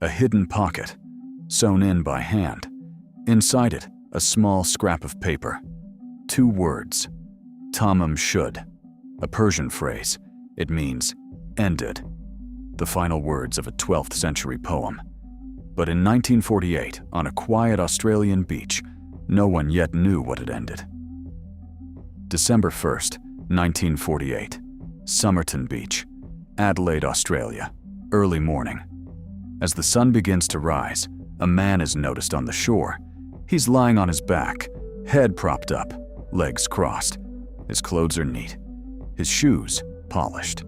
A hidden pocket, sewn in by hand. Inside it, a small scrap of paper. 2 words, Tamám Shud, a Persian phrase. It means ended, the final words of a 12th century poem. But in 1948, on a quiet Australian beach, no one yet knew what had ended. December 1st, 1948, Somerton Beach, Adelaide, Australia, early morning. As the sun begins to rise, a man is noticed on the shore. He's lying on his back, head propped up, legs crossed. His clothes are neat, his shoes polished.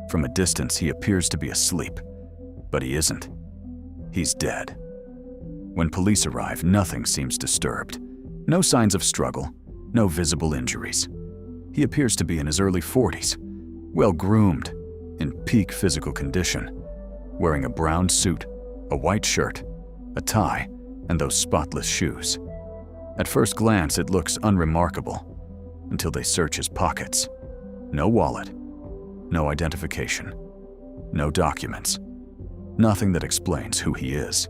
From a distance, he appears to be asleep, but he isn't. He's dead. When police arrive, nothing seems disturbed. No signs of struggle, no visible injuries. He appears to be in his early 40s, well-groomed, in peak physical condition, wearing a brown suit, a white shirt, a tie, and those spotless shoes. At first glance, it looks unremarkable, until they search his pockets. No wallet, no identification, no documents, nothing that explains who he is.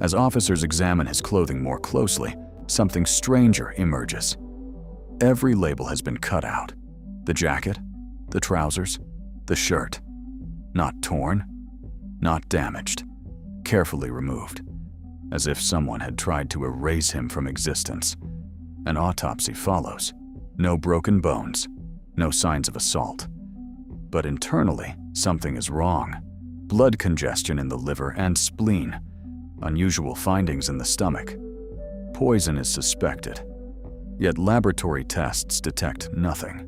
As officers examine his clothing more closely, something stranger emerges. Every label has been cut out. The jacket, the trousers, the shirt. Not torn, not damaged, carefully removed, as if someone had tried to erase him from existence. An autopsy follows. No broken bones, no signs of assault. But internally, something is wrong. Blood congestion in the liver and spleen, unusual findings in the stomach. Poison is suspected, yet laboratory tests detect nothing.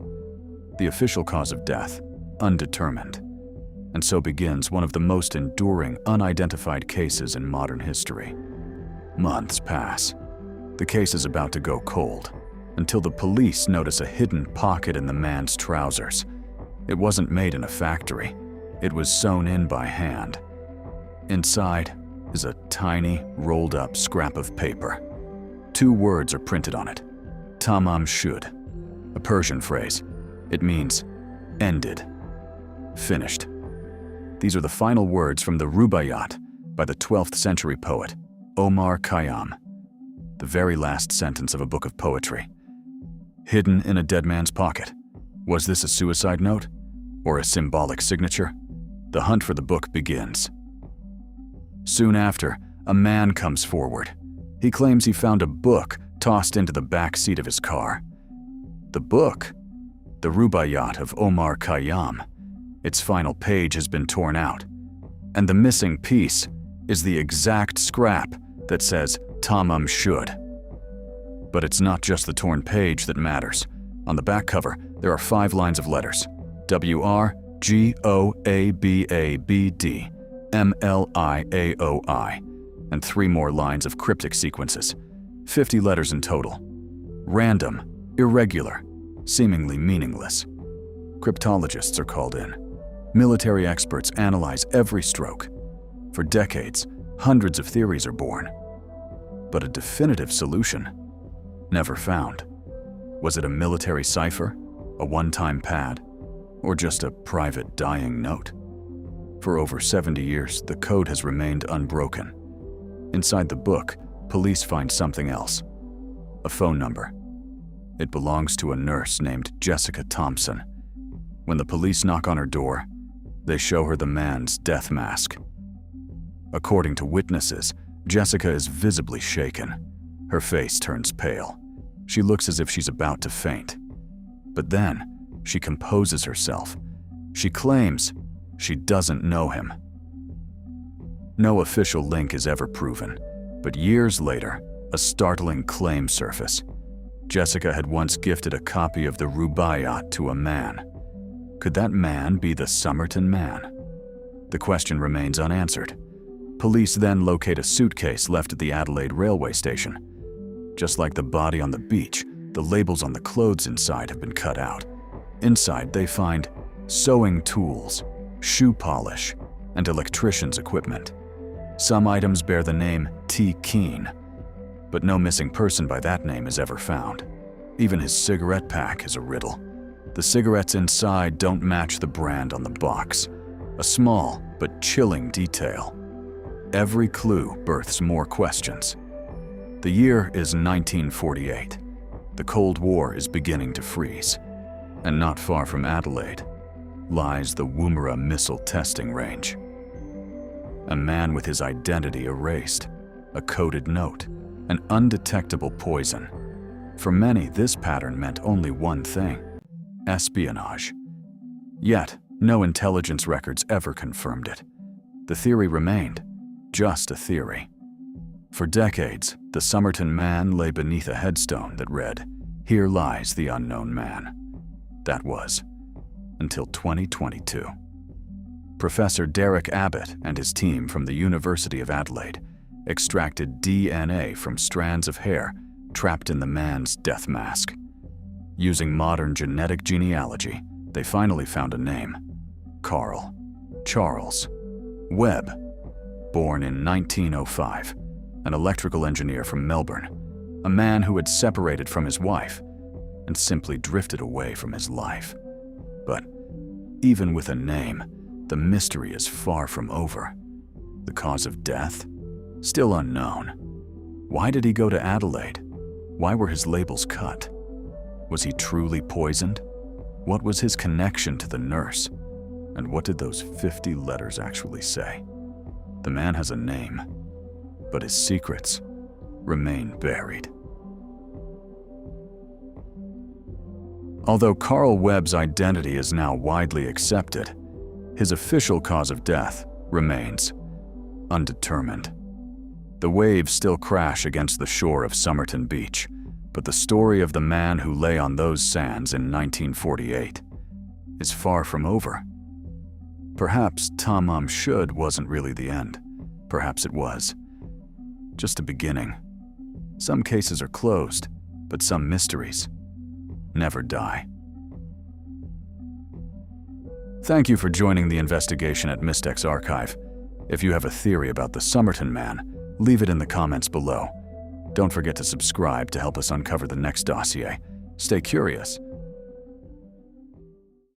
The official cause of death, undetermined. And so begins one of the most enduring unidentified cases in modern history. Months pass. The case is about to go cold, until the police notice a hidden pocket in the man's trousers. It wasn't made in a factory. It was sewn in by hand. Inside is a tiny, rolled-up scrap of paper. 2 words are printed on it. Tamám Shud, a Persian phrase. It means ended, finished. These are the final words from the Rubaiyat by the 12th century poet Omar Khayyam, the very last sentence of a book of poetry. Hidden in a dead man's pocket. Was this a suicide note or a symbolic signature? The hunt for the book begins. Soon after, a man comes forward. He claims he found a book tossed into the back seat of his car. The book, the Rubaiyat of Omar Khayyam, its final page has been torn out, and the missing piece is the exact scrap that says Tamám Shud. But it's not just the torn page that matters. On the back cover, there are 5 lines of letters: WRGOABABD, MLIAOI, and 3 more lines of cryptic sequences. 50 letters in total. Random, irregular, seemingly meaningless. Cryptologists are called in. Military experts analyze every stroke. For decades, hundreds of theories are born. But a definitive solution? Never found. Was it a military cipher, a one-time pad, or just a private dying note? For over 70 years, the code has remained unbroken. Inside the book, police find something else. A phone number. It belongs to a nurse named Jessica Thompson. When the police knock on her door, they show her the man's death mask. According to witnesses, Jessica is visibly shaken. Her face turns pale. She looks as if she's about to faint. But then, she composes herself. She claims she doesn't know him. No official link is ever proven, but years later, a startling claim surfaced. Jessica had once gifted a copy of the Rubaiyat to a man. Could that man be the Somerton Man? The question remains unanswered. Police then locate a suitcase left at the Adelaide railway station. Just like the body on the beach, the labels on the clothes inside have been cut out. Inside, they find sewing tools, shoe polish, and electrician's equipment. Some items bear the name T. Keane, but no missing person by that name is ever found. Even his cigarette pack is a riddle. The cigarettes inside don't match the brand on the box, a small but chilling detail. Every clue births more questions. The year is 1948. The Cold War is beginning to freeze. And not far from Adelaide lies the Woomera missile testing range. A man with his identity erased, a coded note, an undetectable poison. For many, this pattern meant only one thing: espionage. Yet, no intelligence records ever confirmed it. The theory remained just a theory. For decades, the Somerton Man lay beneath a headstone that read, "Here lies the unknown man." That was until 2022. Professor Derek Abbott and his team from the University of Adelaide extracted DNA from strands of hair trapped in the man's death mask. Using modern genetic genealogy, they finally found a name: Carl Charles Webb. Born in 1905, an electrical engineer from Melbourne, a man who had separated from his wife and simply drifted away from his life. But even with a name, the mystery is far from over. The cause of death? Still unknown. Why did he go to Adelaide? Why were his labels cut? Was he truly poisoned? What was his connection to the nurse? And what did those 50 letters actually say? The man has a name, but his secrets remain buried. Although Carl Webb's identity is now widely accepted, his official cause of death remains undetermined. The waves still crash against the shore of Somerton Beach, but the story of the man who lay on those sands in 1948 is far from over. Perhaps Tamám Shud wasn't really the end. Perhaps it was just a beginning. Some cases are closed, but some mysteries never die. Thank you for joining the investigation at Mystex Archive. If you have a theory about the Somerton Man, leave it in the comments below. Don't forget to subscribe to help us uncover the next dossier. Stay curious